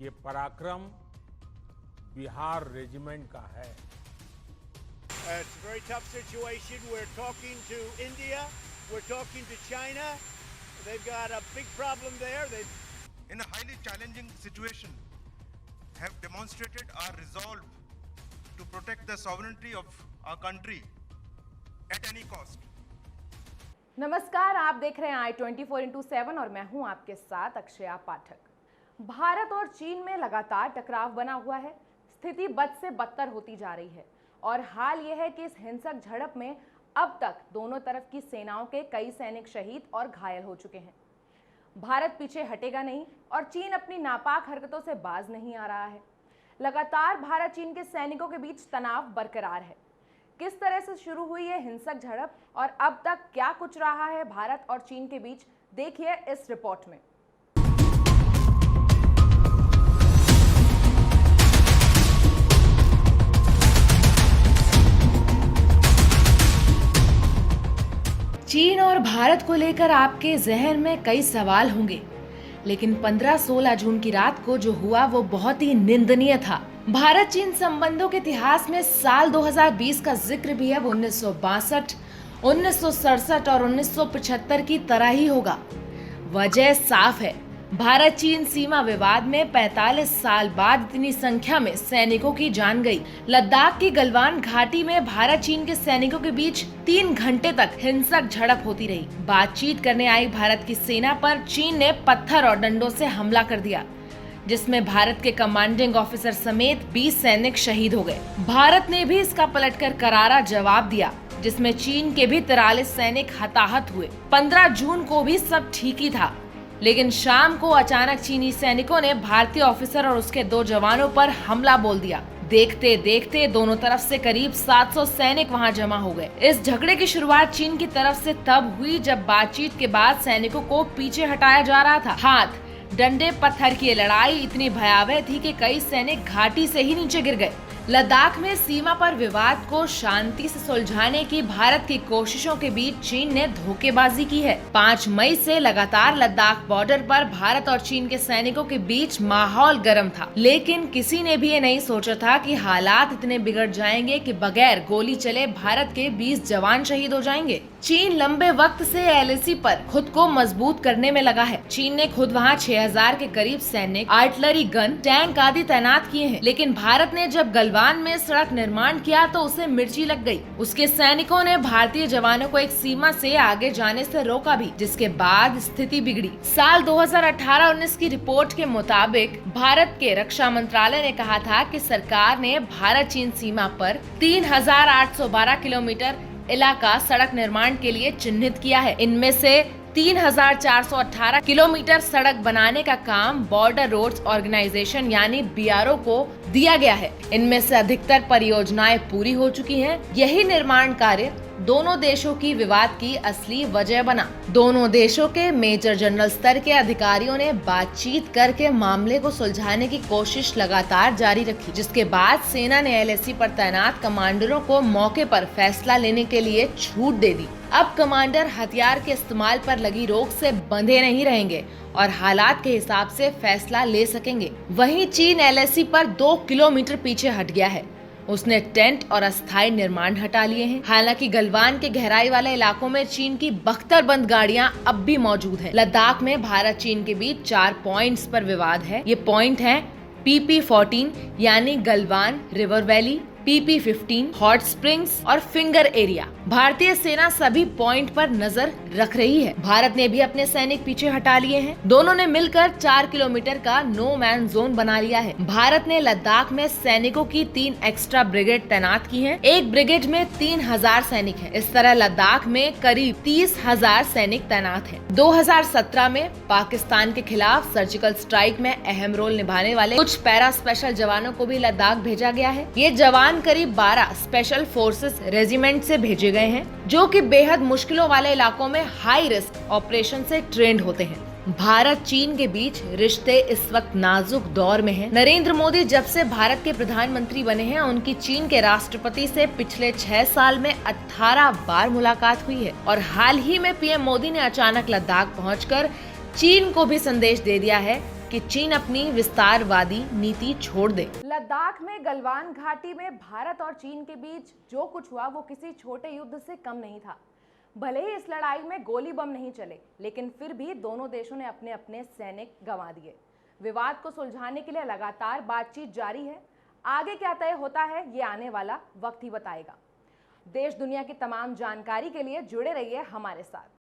ये पराक्रम बिहार रेजिमेंट का है। It's a very tough situation. We're talking to India. We're talking to China. They've got a big problem there. In a highly challenging situation, have demonstrated our resolve to protect the sovereignty of our country at any cost. नमस्कार, आप देख रहे हैं i24x7 और मैं हूं आपके साथ अक्षया पाठक। भारत और चीन में लगातार टकराव बना हुआ है। स्थिति बद से बदतर होती जा रही है और हाल यह है कि इस हिंसक झड़प में अब तक दोनों तरफ की सेनाओं के कई सैनिक शहीद और घायल हो चुके हैं। भारत पीछे हटेगा नहीं और चीन अपनी नापाक हरकतों से बाज नहीं आ रहा है। लगातार भारत चीन के सैनिकों के बीच तनाव बरकरार है। किस तरह से शुरू हुई है हिंसक झड़प और अब तक क्या कुछ रहा है भारत और चीन के बीच, देखिए इस रिपोर्ट में। चीन और भारत को लेकर आपके जहन में कई सवाल होंगे, लेकिन 15-16 जून की रात को जो हुआ वो बहुत ही निंदनीय था। भारत चीन संबंधों के इतिहास में साल 2020 का जिक्र भी अब 1962, 1967 और 1975 की तरह ही होगा। वजह साफ है, भारत चीन सीमा विवाद में 45 साल बाद इतनी संख्या में सैनिकों की जान गई। लद्दाख की गलवान घाटी में भारत चीन के सैनिकों के बीच 3 घंटे तक हिंसक झड़प होती रही। बातचीत करने आई भारत की सेना पर चीन ने पत्थर और डंडों से हमला कर दिया, जिसमें भारत के कमांडिंग ऑफिसर समेत 20 सैनिक शहीद हो गए। भारत ने भी इसका पलटकर करारा जवाब दिया, जिसमें चीन के भी 43 सैनिक हताहत हुए। 15 जून को भी सब ठीक ही था, लेकिन शाम को अचानक चीनी सैनिकों ने भारतीय ऑफिसर और उसके 2 जवानों पर हमला बोल दिया। देखते देखते दोनों तरफ से करीब 700 सैनिक वहां जमा हो गए। इस झगड़े की शुरुआत चीन की तरफ से तब हुई जब बातचीत के बाद सैनिकों को पीछे हटाया जा रहा था। हाथ, डंडे, पत्थर की लड़ाई इतनी भयावह थी कि कई सैनिक घाटी से ही नीचे गिर गए। लद्दाख में सीमा पर विवाद को शांति से सुलझाने की भारत की कोशिशों के बीच चीन ने धोखेबाजी की है। 5 मई से लगातार लद्दाख बॉर्डर पर भारत और चीन के सैनिकों के बीच माहौल गर्म था, लेकिन किसी ने भी ये नहीं सोचा था कि हालात इतने बिगड़ जाएंगे कि बगैर गोली चले भारत के 20 जवान शहीद हो जाएंगे। चीन लंबे वक्त से LAC पर खुद को मजबूत करने में लगा है। चीन ने खुद वहां 6000 के करीब सैनिक, आर्टिलरी गन, टैंक आदि तैनात किए हैं, लेकिन भारत ने जब गलवान में सड़क निर्माण किया तो उसे मिर्ची लग गई। उसके सैनिकों ने भारतीय जवानों को एक सीमा से आगे जाने से रोका भी, जिसके बाद स्थिति बिगड़ी। साल 2018-19 की रिपोर्ट के मुताबिक भारत के रक्षा मंत्रालय ने कहा था कि सरकार ने भारत चीन सीमा पर 3812 किलोमीटर इलाका सड़क निर्माण के लिए चिन्हित किया है। इनमें से 3418 किलोमीटर सड़क बनाने का काम बॉर्डर रोड्स ऑर्गेनाइजेशन यानी BRO को दिया गया है। इनमें से अधिकतर परियोजनाएं पूरी हो चुकी हैं। यही निर्माण कार्य दोनों देशों की विवाद की असली वजह बना। दोनों देशों के मेजर जनरल स्तर के अधिकारियों ने बातचीत करके मामले को सुलझाने की कोशिश लगातार जारी रखी, जिसके बाद सेना ने LAC पर तैनात कमांडरों को मौके पर फैसला लेने के लिए छूट दे दी। अब कमांडर हथियार के इस्तेमाल पर लगी रोक से बंधे नहीं रहेंगे और हालात के हिसाब से फैसला ले सकेंगे। वहीं चीन LAC पर 2 किलोमीटर पीछे हट गया है। उसने टेंट और अस्थायी निर्माण हटा लिए हैं। हालांकि गलवान के गहराई वाले इलाकों में चीन की बख्तरबंद गाड़ियां अब भी मौजूद हैं। लद्दाख में भारत चीन के बीच 4 पॉइंट्स पर विवाद है। ये पॉइंट हैं PP-14 यानी Galwan river valley, PP-15 hot springs और फिंगर एरिया। भारतीय सेना सभी पॉइंट पर नजर रख रही है। भारत ने भी अपने सैनिक पीछे हटा लिए हैं। दोनों ने मिलकर 4 किलोमीटर का नो मैन जोन बना लिया है। भारत ने लद्दाख में सैनिकों की 3 एक्स्ट्रा ब्रिगेड तैनात की हैं। एक ब्रिगेड में 3000 सैनिक हैं। इस तरह लद्दाख में करीब 30,000 सैनिक तैनात हैं। 2017 में पाकिस्तान के खिलाफ सर्जिकल स्ट्राइक में अहम रोल निभाने वाले कुछ पैरा स्पेशल जवानों को भी लद्दाख भेजा गया है। ये जवान करीब 12 स्पेशल फोर्सेस रेजिमेंट से भेजे गए हैं, जो कि बेहद मुश्किलों वाले इलाकों में हाई रिस्क ऑपरेशन से ट्रेंड होते हैं। भारत चीन के बीच रिश्ते इस वक्त नाजुक दौर में हैं। नरेंद्र मोदी जब से भारत के प्रधानमंत्री बने हैं, उनकी चीन के राष्ट्रपति से पिछले 6 साल में 18 बार मुलाकात हुई है और हाल ही में PM मोदी ने अचानक लद्दाख पहुंचकर चीन को भी संदेश दे दिया है कि चीन अपनी विस्तारवादी नीति छोड़ दे। लद्दाख में गलवान घाटी में भारत और चीन के बीच जो कुछ हुआ वो किसी छोटे युद्ध से कम नहीं था। भले ही इस लड़ाई में गोली बम नहीं चले, लेकिन फिर भी दोनों देशों ने अपने अपने सैनिक गंवा दिए। विवाद को सुलझाने के लिए लगातार बातचीत जारी है। आगे क्या तय होता है ये आने वाला वक्त ही बताएगा। देश दुनिया की तमाम जानकारी के लिए जुड़े रहिए हमारे साथ।